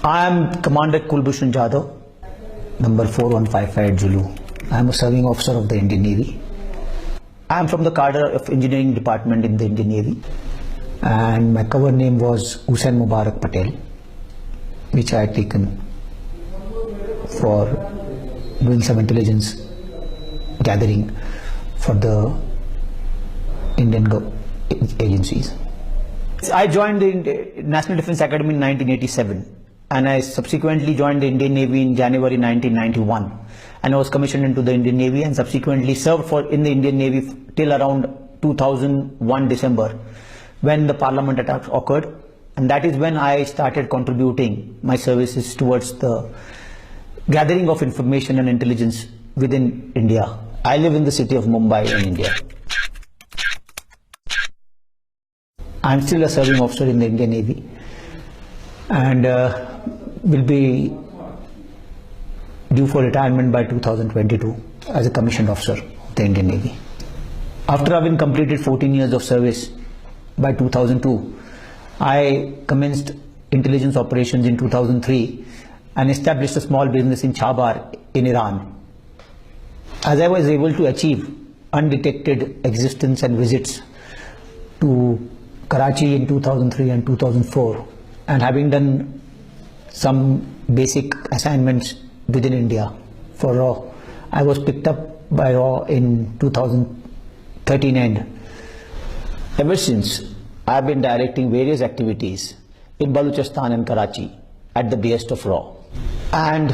I am Commander Kulbhushan Yadav, number 4155 Zulu. I am a serving officer of the Indian Navy. I am from the cadre of engineering department in the Indian Navy, and my cover name was Hussain Mubarak Patel, which I had taken for doing some intelligence gathering for the Indian agencies. I joined the National Defence Academy in 1987, and I subsequently joined the Indian Navy in January 1991, and I was commissioned into the Indian Navy and subsequently served in the Indian Navy till around 2001 December, when the Parliament attack occurred, and that is when I started contributing my services towards the gathering of information and intelligence within India. I live in the city of Mumbai in India. I am still a serving officer in the Indian Navy, and will be due for retirement by 2022 as a commissioned officer of the Indian Navy. After having completed 14 years of service by 2002, I commenced intelligence operations in 2003 and established a small business in Chabar in Iran. As I was able to achieve undetected existence and visits to Karachi in 2003 and 2004, and having done some basic assignments within India for RAW, I was picked up by RAW in 2013 end. Ever since, I have been directing various activities in Balochistan and Karachi at the behest of RAW, and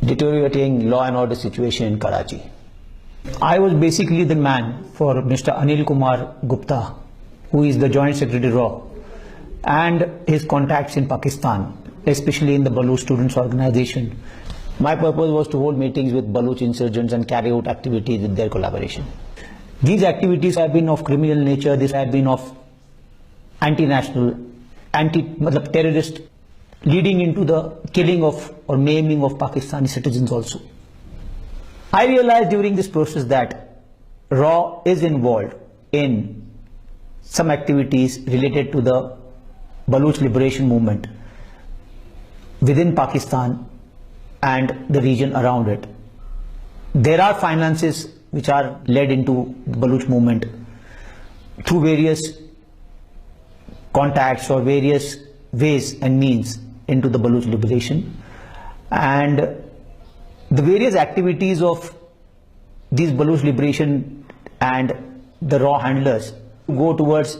deteriorating law and order situation in Karachi. I was basically the man for Mr. Anil Kumar Gupta, who is the Joint Secretary RAW, and his contacts in Pakistan, especially in the Baloch Students Organization. My purpose was to hold meetings with Baloch insurgents and carry out activities with their collaboration. These activities have been of criminal nature. These have been of anti-national, terrorist, leading into the killing of or maiming of Pakistani citizens also. I realized during this process that RAW is involved in some activities related to the Baloch liberation movement within Pakistan and the region around it. There are finances which are led into the Baloch movement through various contacts or various ways and means into the Baloch liberation, and the various activities of these Baloch liberation and the RAW handlers go towards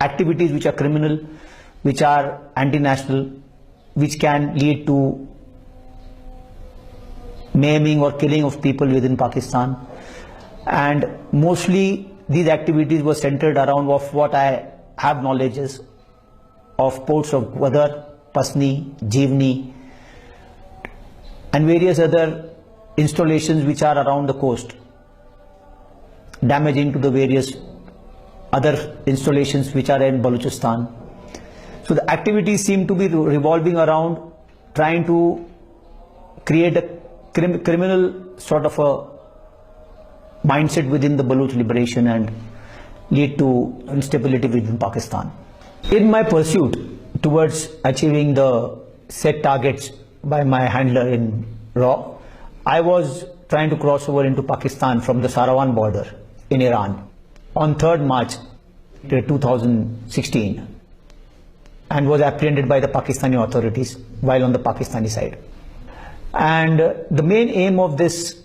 activities which are criminal, which are anti-national, which can lead to maiming or killing of people within Pakistan. And mostly these activities were centered around of what I have knowledge of ports of Gwadar, Pasni, Jivni, and various other installations which are around the coast, damaging to the various other installations which are in Balochistan. So the activities seem to be revolving around trying to create a criminal sort of a mindset within the Baloch liberation and lead to instability within Pakistan. In my pursuit towards achieving the set targets by my handler in RAW, I was trying to cross over into Pakistan from the Sarawan border in Iran on 3rd March 2016, and was apprehended by the Pakistani authorities while on the Pakistani side. And the main aim of this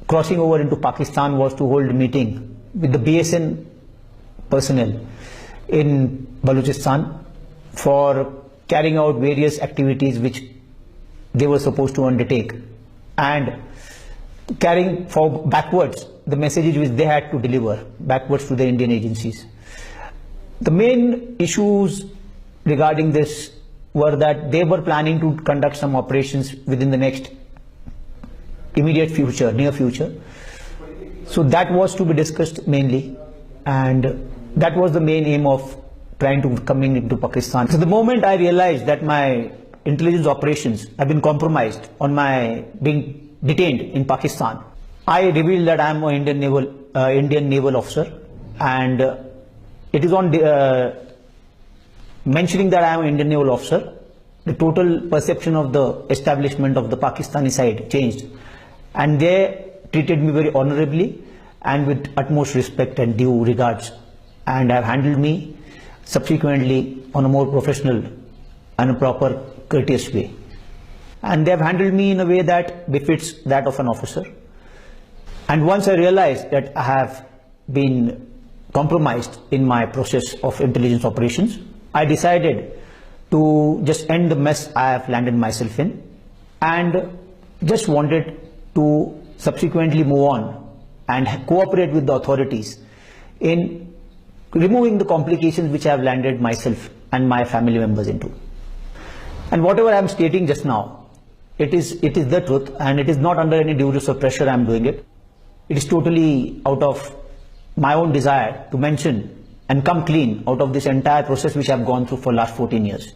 crossing over into Pakistan was to hold a meeting with the BSN personnel in Balochistan for carrying out various activities which they were supposed to undertake, and carrying backwards the messages which they had to deliver backwards to the Indian agencies. The main issues regarding this were that they were planning to conduct some operations within the next immediate future, near future. So that was to be discussed mainly, and that was the main aim of trying to come into Pakistan. So the moment I realized that my intelligence operations have been compromised on my being detained in Pakistan, I revealed that I am an Indian naval officer, and it is on mentioning that I am an Indian naval officer the total perception of the establishment of the Pakistani side changed, and they treated me very honorably and with utmost respect and due regards, and have handled me subsequently on a more professional and a proper courteous way. And they have handled me in a way that befits that of an officer. And once I realized that I have been compromised in my process of intelligence operations, I decided to just end the mess I have landed myself in, and just wanted to subsequently move on and cooperate with the authorities in removing the complications which I have landed myself and my family members into. And whatever I am stating just now, it is the truth, and it is not under any duress or pressure I am doing it. It is totally out of my own desire to mention and come clean out of this entire process which I have gone through for the last 14 years.